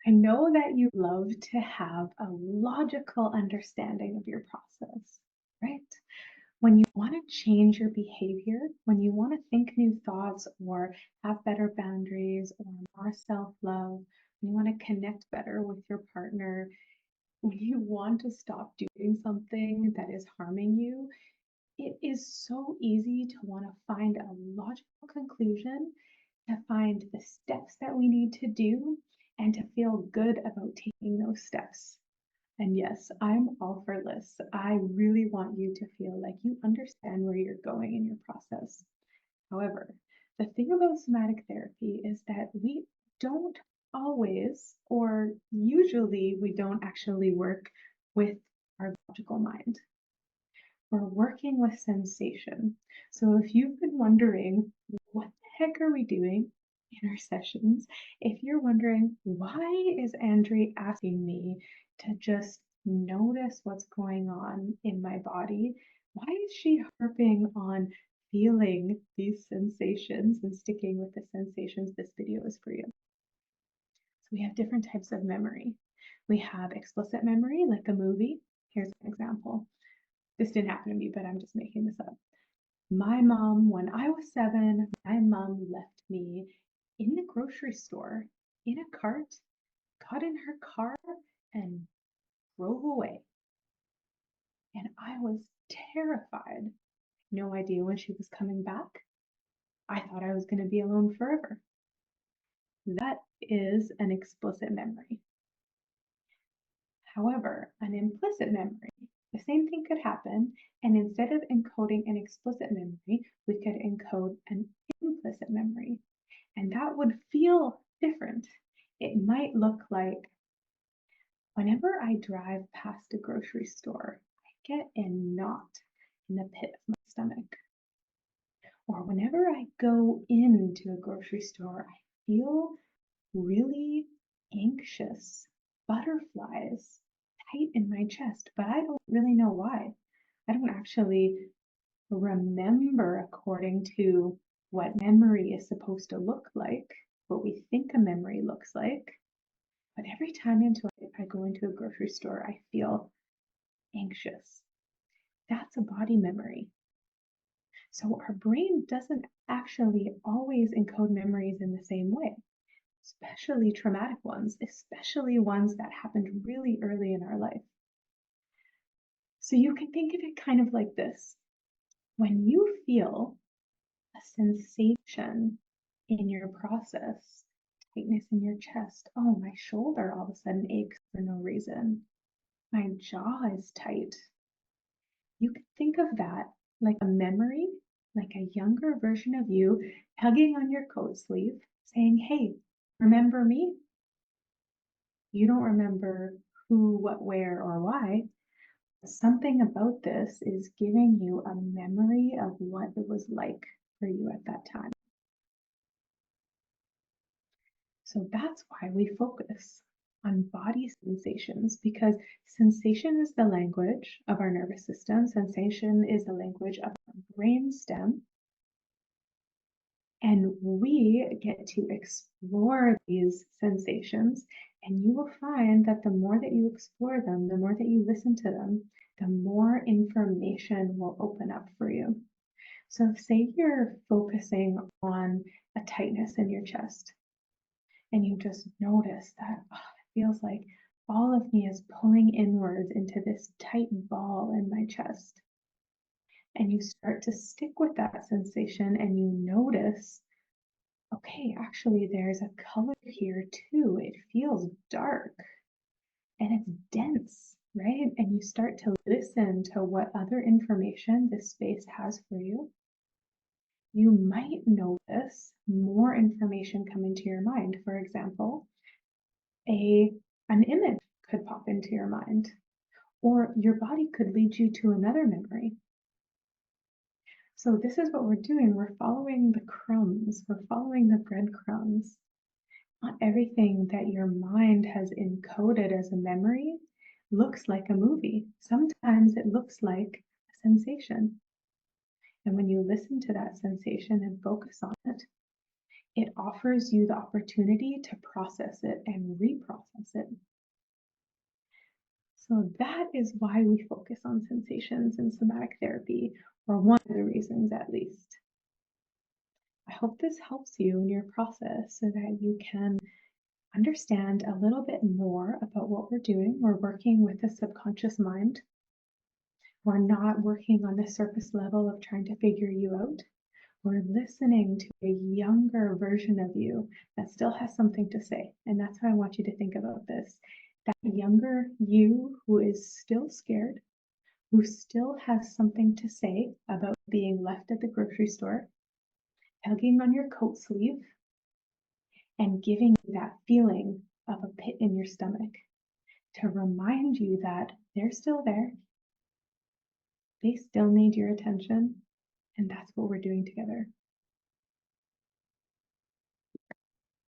I know that you love to have a logical understanding of your process, right? When you want to change your behavior, when you want to think new thoughts or have better boundaries or more self love, when you want to connect better with your partner, when you want to stop doing something that is harming you, it is so easy to want to find a logical conclusion, to find the steps that we need to do, and to feel good about taking those steps. And yes, I'm all for lists. I really want you to feel like you understand where you're going in your process. However, the thing about somatic therapy is that we don't always, or usually, we don't actually work with our logical mind. We're working with sensation. So if you've been wondering, what the heck are we doing in our sessions? If you're wondering, why is Andree asking me to just notice what's going on in my body? Why is she harping on feeling these sensations and sticking with the sensations? This video is for you. So we have different types of memory. We have explicit memory, like a movie. Here's an example. This didn't happen to me, but I'm just making this up. My mom, when I was 7, my mom left me in the grocery store in a cart, got in her car, and drove away. And I was terrified. No idea when she was coming back. I thought I was going to be alone forever. That is an explicit memory. However, an implicit memory, the same thing could happen, and instead of encoding an explicit memory, we could encode an implicit memory. And that would feel different. It might look like whenever I drive past a grocery store, I get a knot in the pit of my stomach. Or whenever I go into a grocery store, I feel really anxious, butterflies tight in my chest, but I don't really know why. I don't actually remember according to what memory is supposed to look like, what we think a memory looks like. But every time I go into a grocery store, I feel anxious. That's a body memory. So our brain doesn't actually always encode memories in the same way, especially traumatic ones, especially ones that happened really early in our life. So you can think of it kind of like this. When you feel a sensation in your process, tightness in your chest, oh, my shoulder all of a sudden aches for no reason, my jaw is tight. You can think of that like a memory, like a younger version of you tugging on your coat sleeve, saying, hey, remember me? You don't remember who, what, where, or why. Something about this is giving you a memory of what it was like for you at that time. So that's why we focus on body sensations, because sensation is the language of our nervous system. Sensation is the language of our brain stem. And we get to explore these sensations. And you will find that the more that you explore them, the more that you listen to them, the more information will open up for you. So say you're focusing on a tightness in your chest, and you just notice that it feels like all of me is pulling inwards into this tight ball in my chest. And you start to stick with that sensation and you notice, okay, actually there's a color here too. It feels dark and it's dense, right? And you start to listen to what other information this space has for you. You might notice more information come into your mind. For example, an image could pop into your mind, or your body could lead you to another memory. So this is what we're doing. We're following the crumbs. We're following the breadcrumbs. Not everything that your mind has encoded as a memory looks like a movie. Sometimes it looks like a sensation. And when you listen to that sensation and focus on it, It offers you the opportunity to process it and reprocess it. So that is why we focus on sensations in somatic therapy, or one of the reasons at least. I hope this helps you in your process so that you can understand a little bit more about what we're doing. We're working with the subconscious mind. We're not working on the surface level of trying to figure you out. We're listening to a younger version of you that still has something to say. And that's how I want you to think about this. That younger you who is still scared, who still has something to say about being left at the grocery store, tugging on your coat sleeve, and giving you that feeling of a pit in your stomach to remind you that they're still there. They still need your attention. And that's what we're doing together.